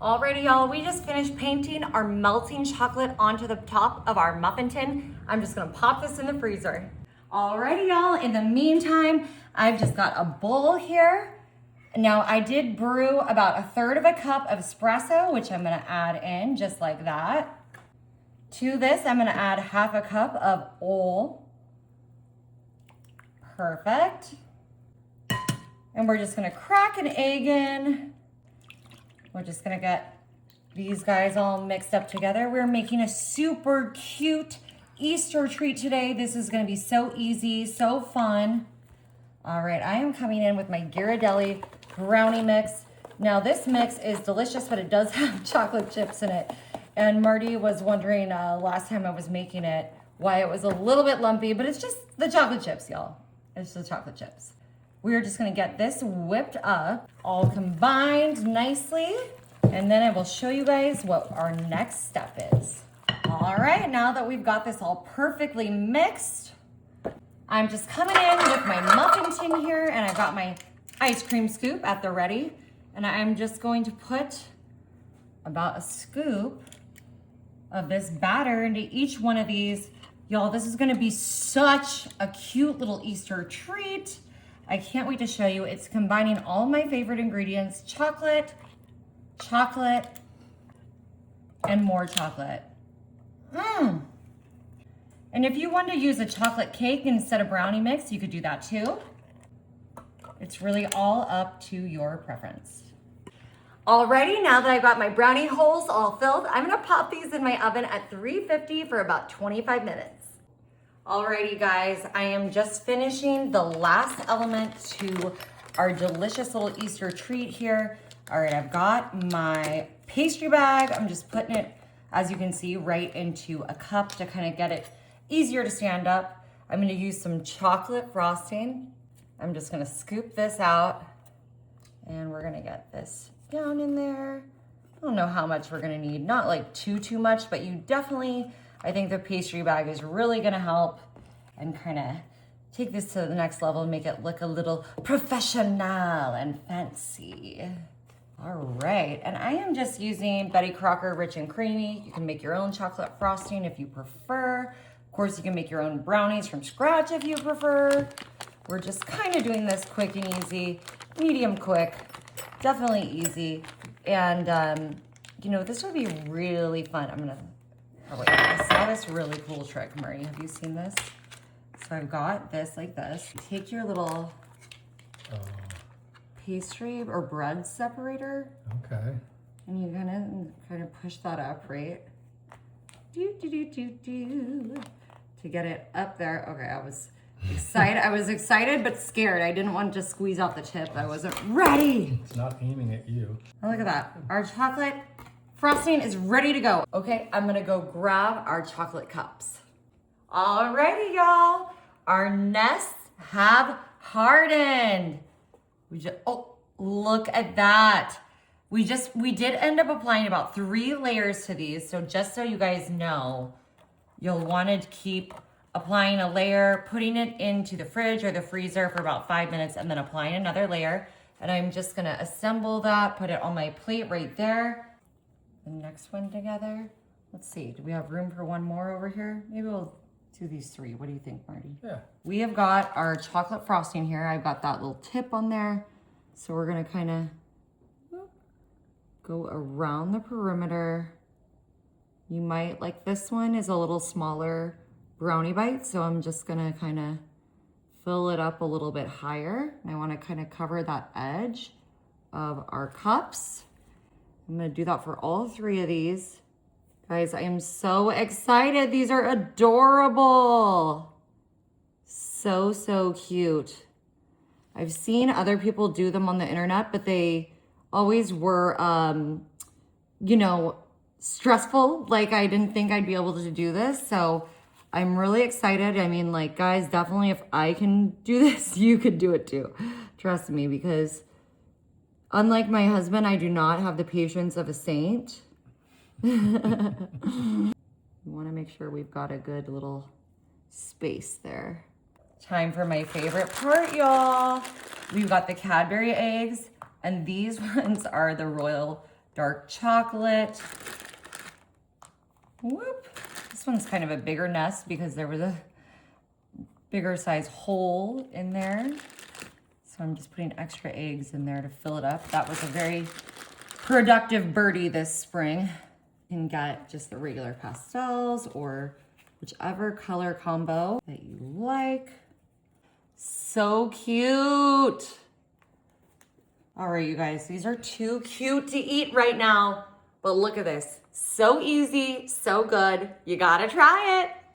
Alrighty, y'all, we just finished painting our melting chocolate onto the top of our muffin tin. I'm just gonna pop this in the freezer. Alrighty, y'all, in the meantime, I've just got a bowl here. Now, I did brew about 1/3 of a cup of espresso, which I'm gonna add in just like that. To this, I'm gonna add 1/2 cup of oil. Perfect. And we're just gonna crack an egg in. We're just gonna get these guys all mixed up together. We're making a super cute Easter treat today. This is gonna be so easy, so fun. All right, I am coming in with my Ghirardelli brownie mix. Now this mix is delicious, but it does have chocolate chips in it. And Marty was wondering last time I was making it why it was a little bit lumpy, but it's just the chocolate chips, y'all. It's the chocolate chips. We're just gonna get this whipped up, all combined nicely, and then I will show you guys what our next step is. All right, now that we've got this all perfectly mixed, I'm just coming in with my muffin tin here, and I've got my ice cream scoop at the ready, and I'm just going to put about a scoop of this batter into each one of these. Y'all, this is gonna be such a cute little Easter treat. I can't wait to show you. It's combining all my favorite ingredients, chocolate, and more chocolate. And if you want to use a chocolate cake instead of brownie mix, you could do that too. It's really all up to your preference. Alrighty, now that I've got my brownie holes all filled, I'm gonna pop these in my oven at 350 for about 25 minutes. Alrighty guys, I am just finishing the last element to our delicious little Easter treat here. All right, I've got my pastry bag. I'm just putting it, as you can see, right into a cup to kind of get it easier to stand up. I'm gonna use some chocolate frosting. I'm just gonna scoop this out and we're gonna get this down in there. I don't know how much we're gonna need, not like too much, but you definitely, I think the pastry bag is really gonna help and kind of take this to the next level and make it look a little professional and fancy. All right, and I am just using Betty Crocker Rich and Creamy. You can make your own chocolate frosting if you prefer. Of course, you can make your own brownies from scratch if you prefer. We're just kind of doing this quick and easy, medium quick, definitely easy. And you know, this would be really fun. I saw this really cool trick, Murray. Have you seen this? So I've got this like this. Take your little pastry or bread separator. Okay. And you kind of push that up, right? To get it up there. Okay, I was excited. I was excited but scared. I didn't want to just squeeze out the tip. I wasn't ready. It's not aiming at you. Oh, look at that. Our chocolate frosting is ready to go. Okay, I'm gonna go grab our chocolate cups. Alrighty, y'all. Our nests have hardened. Oh, look at that. We did end up applying about 3 layers to these. So just so you guys know, you'll want to keep applying a layer, putting it into the fridge or the freezer for about 5 minutes, and then applying another layer. And I'm just gonna assemble that, put it on my plate right there. The next one together. Let's see, do we have room for one more over here? Maybe we'll do these 3. What do you think, Marty? Yeah. We have got our chocolate frosting here. I've got that little tip on there. So we're gonna kind of go around the perimeter. You might, like this one is a little smaller brownie bite, so I'm just gonna kind of fill it up a little bit higher. And I wanna kind of cover that edge of our cups. I'm gonna do that for all 3 of these. Guys, I am so excited. These are adorable. So cute. I've seen other people do them on the internet, but they always were, you know, stressful. Like I didn't think I'd be able to do this. So I'm really excited. I mean, like, guys, definitely if I can do this, you could do it too. Trust me, because unlike my husband, I do not have the patience of a saint. You want to make sure we've got a good little space there. Time for my favorite part, y'all. We've got the Cadbury eggs, and these ones are the royal dark chocolate. Whoop. This one's kind of a bigger nest because there was a bigger size hole in there. So I'm just putting extra eggs in there to fill it up. That was a very productive birdie this spring. You can get just the regular pastels or whichever color combo that you like. So cute. All right, you guys, these are too cute to eat right now, but look at this. So easy, so good. You gotta try it.